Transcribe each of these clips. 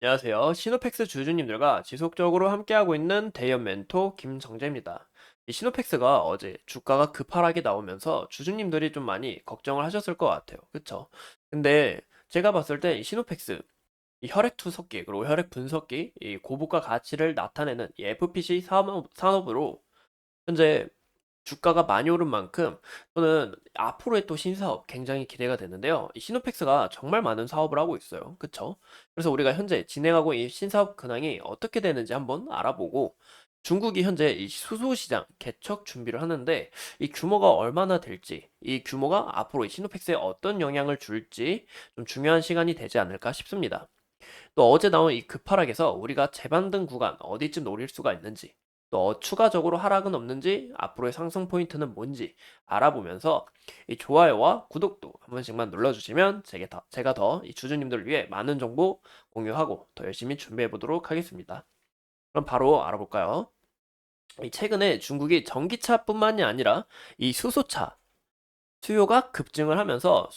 안녕하세요. 시노펙스 주주님들과 지속적으로 함께하고 있는 대연 멘토 김정재입니다. 이 시노펙스가 어제 주가가 급하게 나오면서 주주님들이 좀 많이 걱정을 하셨을 것 같아요. 그쵸? 근데 제가 봤을 때 이 시노펙스, 이 혈액 투석기, 그리고 혈액 분석기, 이 고부가 가치를 나타내는 이 FPC 산업으로 현재 주가가 많이 오른 만큼 저는 앞으로의 또 신사업 굉장히 기대가 되는데요. 이 시노펙스가 정말 많은 사업을 하고 있어요. 그쵸? 그래서 우리가 현재 진행하고 이 신사업 근황이 어떻게 되는지 한번 알아보고 중국이 현재 이 수소시장 개척 준비를 하는데 이 규모가 얼마나 될지, 이 규모가 앞으로 이 시노펙스에 어떤 영향을 줄지 좀 중요한 시간이 되지 않을까 싶습니다. 또 어제 나온 이 급하락에서 우리가 재반등 구간 어디쯤 노릴 수가 있는지, 또 추가적으로 하락은 없는지, 앞으로의 상승 포인트는 뭔지 알아보면서 이 좋아요와 구독도 한 번씩만 눌러주시면 제가 더 이 주주님들을 위해 많은 정보 공유하고 더 열심히 준비해 보도록 하겠습니다. 그럼 바로 알아볼까요? 이 최근에 중국이 전기차뿐만이 아니라 이 수소차 수요가 급증을 하면서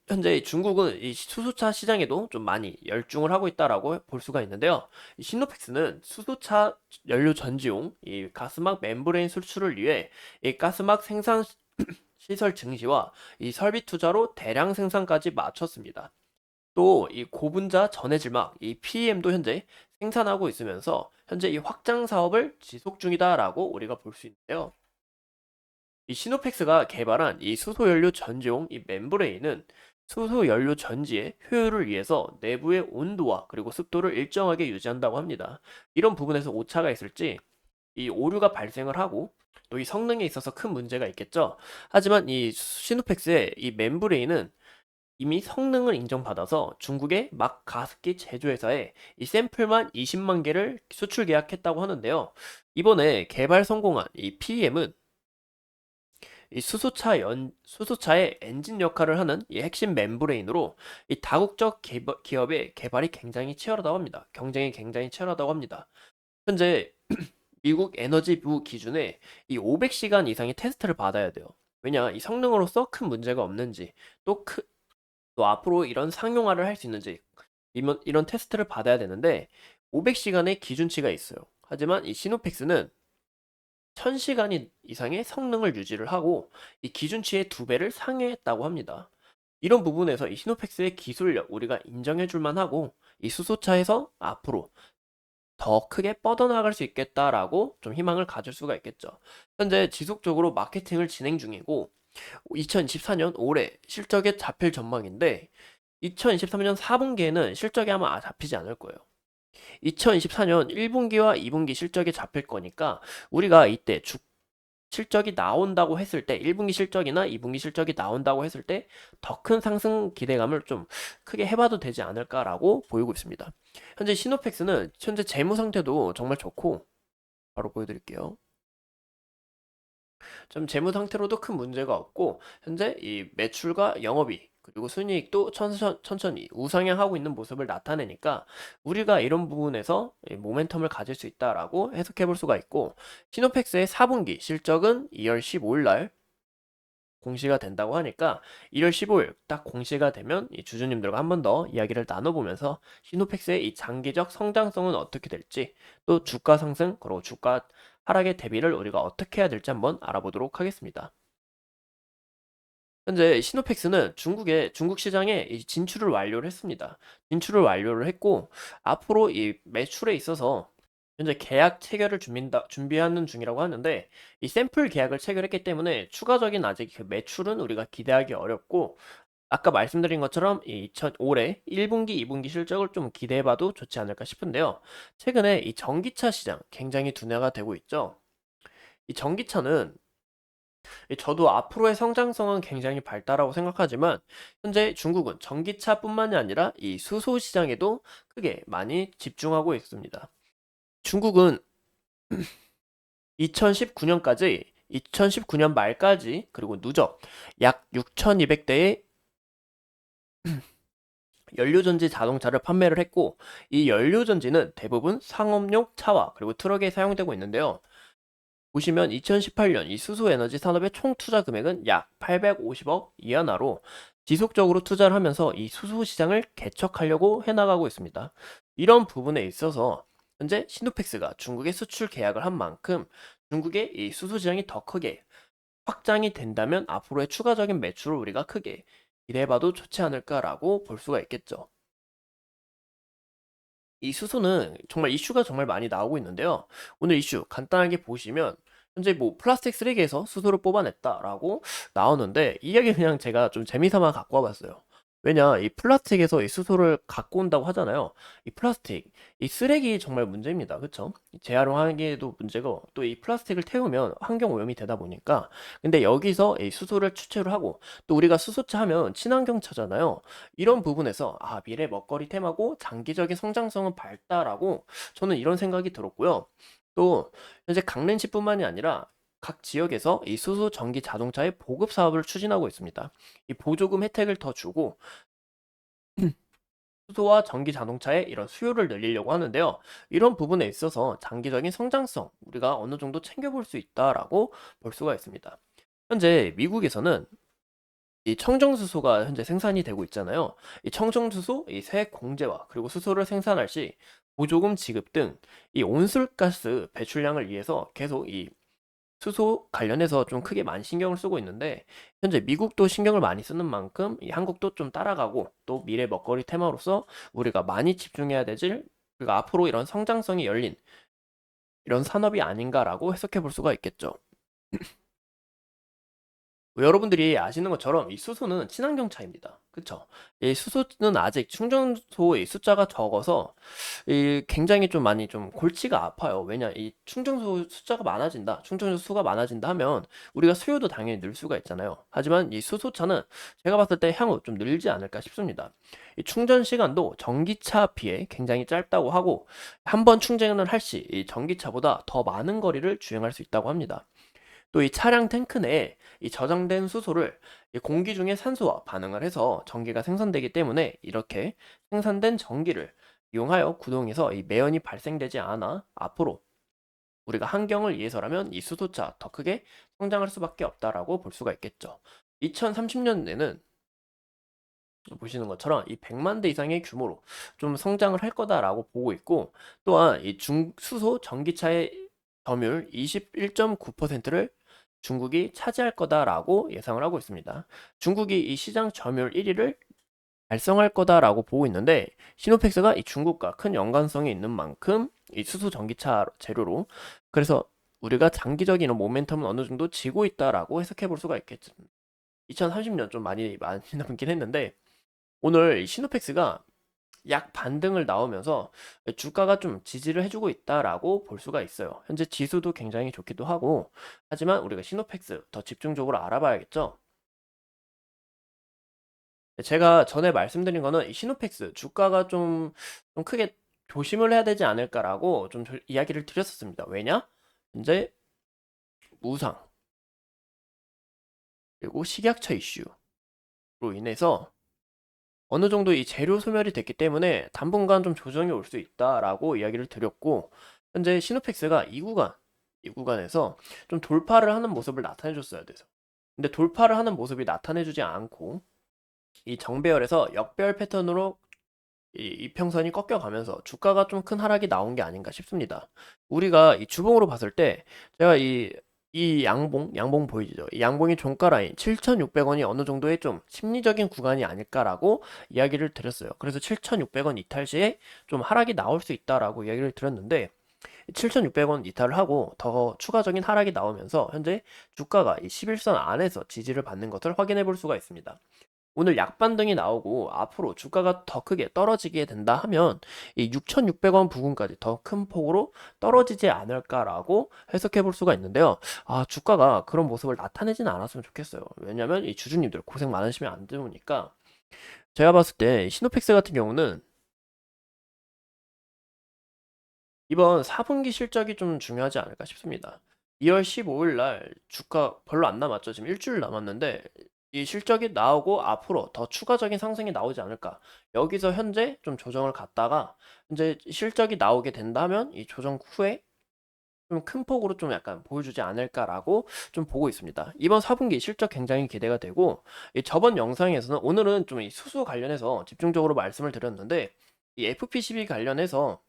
현재 이 중국은 이 수소차 시장에도 좀 많이 열중을 하고 있다라고 볼 수가 있는데요. 이 시노펙스는 수소차 연료 전지용 이 가스막 멤브레인 수출을 위해 이 가스막 생산 시설 증시와 이 설비 투자로 대량 생산까지 마쳤습니다. 또 이 고분자 전해질막 이 PEM도 현재 생산하고 있으면서 현재 이 확장 사업을 지속 중이다라고 우리가 볼 수 있는데요. 이 시노펙스가 개발한 이 수소연료 전지용 이 멤브레인은 수소연료 전지의 효율을 위해서 내부의 온도와 그리고 습도를 일정하게 유지한다고 합니다. 이런 부분에서 오차가 있을지 이 오류가 발생을 하고 또 이 성능에 있어서 큰 문제가 있겠죠. 하지만 이 시노펙스의 이 멤브레인은 이미 성능을 인정받아서 중국의 막 가습기 제조회사에 이 샘플만 20만 개를 수출 계약했다고 하는데요. 이번에 개발 성공한 이 PEM은 이 수소차의 엔진 역할을 하는 이 핵심 멤브레인으로 이 다국적 기업의 개발이 굉장히 치열하다고 합니다. 경쟁이 굉장히 치열하다고 합니다. 현재 미국 에너지부 기준에 이 500시간 이상의 테스트를 받아야 돼요. 왜냐, 이 성능으로서 큰 문제가 없는지, 또, 또 앞으로 이런 상용화를 할 수 있는지, 이런 테스트를 받아야 되는데, 500시간의 기준치가 있어요. 하지만 이 시노펙스는 1000시간 이상의 성능을 유지를 하고 이 기준치의 2배를 상회했다고 합니다. 이런 부분에서 이 시노펙스의 기술력 우리가 인정해 줄 만하고 이 수소차에서 앞으로 더 크게 뻗어나갈 수 있겠다라고 좀 희망을 가질 수가 있겠죠. 현재 지속적으로 마케팅을 진행 중이고 2024년 올해 실적에 잡힐 전망인데 2023년 4분기에는 실적이 아마 잡히지 않을 거예요. 2024년 1분기와 2분기 실적이 잡힐 거니까 우리가 이때 실적이 나온다고 했을 때 1분기 실적이나 2분기 실적이 나온다고 했을 때 더 큰 상승 기대감을 좀 크게 해봐도 되지 않을까라고 보이고 있습니다. 현재 시노펙스는 현재 재무 상태도 정말 좋고 바로 보여드릴게요. 좀 재무 상태로도 큰 문제가 없고 현재 이 매출과 영업이익 그리고 순이익도 천천히 우상향하고 있는 모습을 나타내니까 우리가 이런 부분에서 이 모멘텀을 가질 수 있다라고 해석해 볼 수가 있고 시노펙스의 4분기 실적은 2월 15일 날 공시가 된다고 하니까 1월 15일 딱 공시가 되면 이 주주님들과 한 번 더 이야기를 나눠보면서 시노펙스의 이 장기적 성장성은 어떻게 될지 또 주가 상승 그리고 주가 하락의 대비를 우리가 어떻게 해야 될지 한번 알아보도록 하겠습니다. 현재 시노펙스는 중국 시장에 이 진출을 완료를 했습니다. 진출을 완료를 했고 앞으로 이 매출에 있어서 현재 계약 체결을 준비하는 중이라고 하는데 이 샘플 계약을 체결했기 때문에 추가적인 아직 그 매출은 우리가 기대하기 어렵고 아까 말씀드린 것처럼 이 올해 1분기, 2분기 실적을 좀 기대해봐도 좋지 않을까 싶은데요. 최근에 이 전기차 시장 굉장히 둔화가 되고 있죠. 이 전기차는 저도 앞으로의 성장성은 굉장히 밝다라고 생각하지만 현재 중국은 전기차뿐만이 아니라 이 수소 시장에도 크게 많이 집중하고 있습니다. 중국은 2019년 말까지 그리고 누적 약 6,200대의 연료전지 자동차를 판매를 했고 이 연료전지는 대부분 상업용 차와 그리고 트럭에 사용되고 있는데요. 보시면 2018년 이 수소에너지 산업의 총 투자 금액은 약 850억 위안화로 지속적으로 투자를 하면서 이 수소 시장을 개척하려고 해나가고 있습니다. 이런 부분에 있어서 현재 시노펙스가 중국에 수출 계약을 한 만큼 중국의 이 수소 시장이 더 크게 확장이 된다면 앞으로의 추가적인 매출을 우리가 크게 기대해봐도 좋지 않을까라고 볼 수가 있겠죠. 이 수소는 정말 이슈가 정말 많이 나오고 있는데요. 오늘 이슈 간단하게 보시면 현재 뭐 플라스틱 쓰레기에서 수소를 뽑아냈다라고 나오는데 이 이야기 그냥 제가 좀 재미삼아 갖고 와봤어요. 왜냐, 이 플라스틱에서 이 수소를 갖고 온다고 하잖아요. 이 플라스틱, 이 쓰레기 정말 문제입니다. 그쵸? 재활용하기에도 문제고 또 이 플라스틱을 태우면 환경 오염이 되다 보니까 근데 여기서 이 수소를 추출을 하고 또 우리가 수소차 하면 친환경차잖아요. 이런 부분에서 미래 먹거리 테마고 장기적인 성장성은 밝다라고 저는 이런 생각이 들었고요. 또 현재 강릉시뿐만이 아니라 각 지역에서 이 수소 전기 자동차의 보급 사업을 추진하고 있습니다. 이 보조금 혜택을 더 주고 수소와 전기 자동차의 이런 수요를 늘리려고 하는데요. 이런 부분에 있어서 장기적인 성장성 우리가 어느 정도 챙겨볼 수 있다라고 볼 수가 있습니다. 현재 미국에서는 이 청정수소가 현재 생산이 되고 있잖아요. 이 청정수소, 이 세액 공제와 그리고 수소를 생산할 시 보조금 지급 등 이 온실가스 배출량을 위해서 계속 이 수소 관련해서 좀 크게 많이 신경을 쓰고 있는데 현재 미국도 신경을 많이 쓰는 만큼 이 한국도 좀 따라가고 또 미래 먹거리 테마로서 우리가 많이 집중해야 되질 그리고 앞으로 이런 성장성이 열린 이런 산업이 아닌가라고 해석해 볼 수가 있겠죠. 뭐 여러분들이 아시는 것처럼 이 수소는 친환경차입니다. 그쵸? 이 수소는 아직 충전소의 숫자가 적어서 이 굉장히 좀 많이 좀 골치가 아파요. 왜냐, 이 충전소 숫자가 많아진다, 충전소 수가 많아진다 하면 우리가 수요도 당연히 늘 수가 있잖아요. 하지만 이 수소차는 제가 봤을 때 향후 좀 늘지 않을까 싶습니다. 이 충전 시간도 전기차 비해 굉장히 짧다고 하고 한 번 충전을 할 시 이 전기차보다 더 많은 거리를 주행할 수 있다고 합니다. 또 이 차량 탱크 내에 이 저장된 수소를 이 공기 중에 산소와 반응을 해서 전기가 생산되기 때문에 이렇게 생산된 전기를 이용하여 구동에서 이 매연이 발생되지 않아 앞으로 우리가 환경을 위해서라면 이 수소차 더 크게 성장할 수밖에 없다라고 볼 수가 있겠죠. 2030년에는 보시는 것처럼 이 100만 대 이상의 규모로 좀 성장을 할 거다라고 보고 있고 또한 이 중수소 전기차의 점유율 21.9%를 중국이 차지할 거다라고 예상을 하고 있습니다. 중국이 이 시장 점유율 1위를 달성할 거다라고 보고 있는데 시노펙스가 이 중국과 큰 연관성이 있는 만큼 이 수소 전기차 재료로 그래서 우리가 장기적인 이런 모멘텀은 어느 정도 지고 있다라고 해석해 볼 수가 있겠죠. 2030년 좀 많이 남긴 했는데 오늘 시노펙스가 약 반등을 나오면서 주가가 좀 지지를 해주고 있다라고 볼 수가 있어요. 현재 지수도 굉장히 좋기도 하고 하지만 우리가 시노펙스 더 집중적으로 알아봐야겠죠. 제가 전에 말씀드린 거는 이 시노펙스 주가가 좀 크게 조심을 해야 되지 않을까라고 좀 이야기를 드렸었습니다. 왜냐? 현재 무상 그리고 식약처 이슈로 인해서 어느 정도 이 재료 소멸이 됐기 때문에 당분간 좀 조정이 올 수 있다라고 이야기를 드렸고 현재 시노펙스가 이 구간에서 좀 돌파를 하는 모습을 나타내 줬어야 돼서 근데 돌파를 하는 모습이 나타내 주지 않고 이 정배열에서 역배열 패턴으로 이 이평선이 꺾여가면서 주가가 좀 큰 하락이 나온 게 아닌가 싶습니다. 우리가 이 주봉으로 봤을 때 제가 이 양봉 보이죠? 이 양봉의 종가 라인 7,600원이 어느 정도의 좀 심리적인 구간이 아닐까라고 이야기를 드렸어요. 그래서 7,600원 이탈 시에 좀 하락이 나올 수 있다라고 이야기를 드렸는데 7,600원 이탈을 하고 더 추가적인 하락이 나오면서 현재 주가가 이 11선 안에서 지지를 받는 것을 확인해 볼 수가 있습니다. 오늘 약반등이 나오고 앞으로 주가가 더 크게 떨어지게 된다 하면 이 6,600원 부근까지 더 큰 폭으로 떨어지지 않을까라고 해석해 볼 수가 있는데요. 주가가 그런 모습을 나타내지는 않았으면 좋겠어요. 왜냐면 이 주주님들 고생 많으시면 안 되니까 제가 봤을 때 시노펙스 같은 경우는 이번 4분기 실적이 좀 중요하지 않을까 싶습니다. 2월 15일 날 주가 별로 안 남았죠. 지금 일주일 남았는데 이 실적이 나오고 앞으로 더 추가적인 상승이 나오지 않을까. 여기서 현재 좀 조정을 갔다가 이제 실적이 나오게 된다면 이 조정 후에 좀 큰 폭으로 좀 약간 보여주지 않을까라고 좀 보고 있습니다. 이번 4분기 실적 굉장히 기대가 되고 이 저번 영상에서는 오늘은 좀 이 수소 관련해서 집중적으로 말씀을 드렸는데 이 FP12 관련해서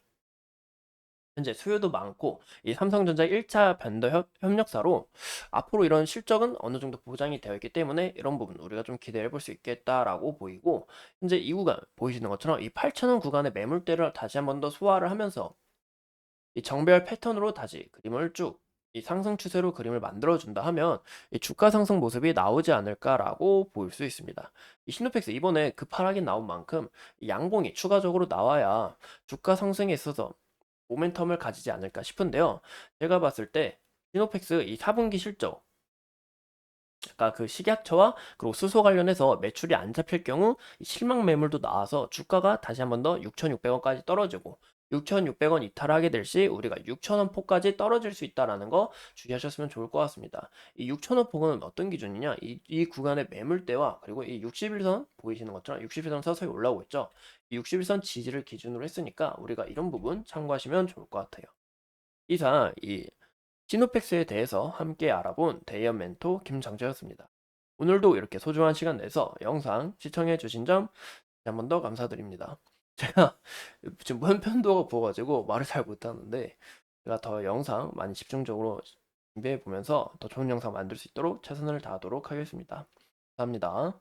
현재 수요도 많고 이 삼성전자 1차 변도 협력사로 앞으로 이런 실적은 어느 정도 보장이 되어 있기 때문에 이런 부분 우리가 좀 기대해 볼 수 있겠다라고 보이고, 현재 이 구간 보이시는 것처럼 이 8,000원 구간의 매물대를 다시 한번 더 소화를 하면서 이 정배열 패턴으로 다시 그림을 쭉 이 상승 추세로 그림을 만들어 준다 하면 이 주가 상승 모습이 나오지 않을까라고 보일 수 있습니다. 이 신노팩스 이번에 급하락이 나온 만큼 이 양봉이 추가적으로 나와야 주가 상승에 있어서 모멘텀을 가지지 않을까 싶은데요. 제가 봤을 때 시노팩스 이 4분기 실적, 아까 그 식약처와 그리고 수소 관련해서 매출이 안 잡힐 경우 이 실망 매물도 나와서 주가가 다시 한번 더 6,600원까지 떨어지고, 6,600원 이탈하게 될 시 우리가 6,000원 포까지 떨어질 수 있다라는 거 주의하셨으면 좋을 것 같습니다. 이 6,000원 폭은 어떤 기준이냐? 이 구간의 매물대와 그리고 이 60일선 보이시는 것처럼 60일선 서서히 올라오고 있죠. 이 60일선 지지를 기준으로 했으니까 우리가 이런 부분 참고하시면 좋을 것 같아요. 이상 이 시노팩스에 대해서 함께 알아본 대의원 멘토 김정재였습니다. 오늘도 이렇게 소중한 시간 내서 영상 시청해 주신 점 한 번 더 감사드립니다. 제가 지금 편도가 부어가지고 말을 잘 못하는데 제가 더 영상 많이 집중적으로 준비해 보면서 더 좋은 영상 만들 수 있도록 최선을 다하도록 하겠습니다. 감사합니다.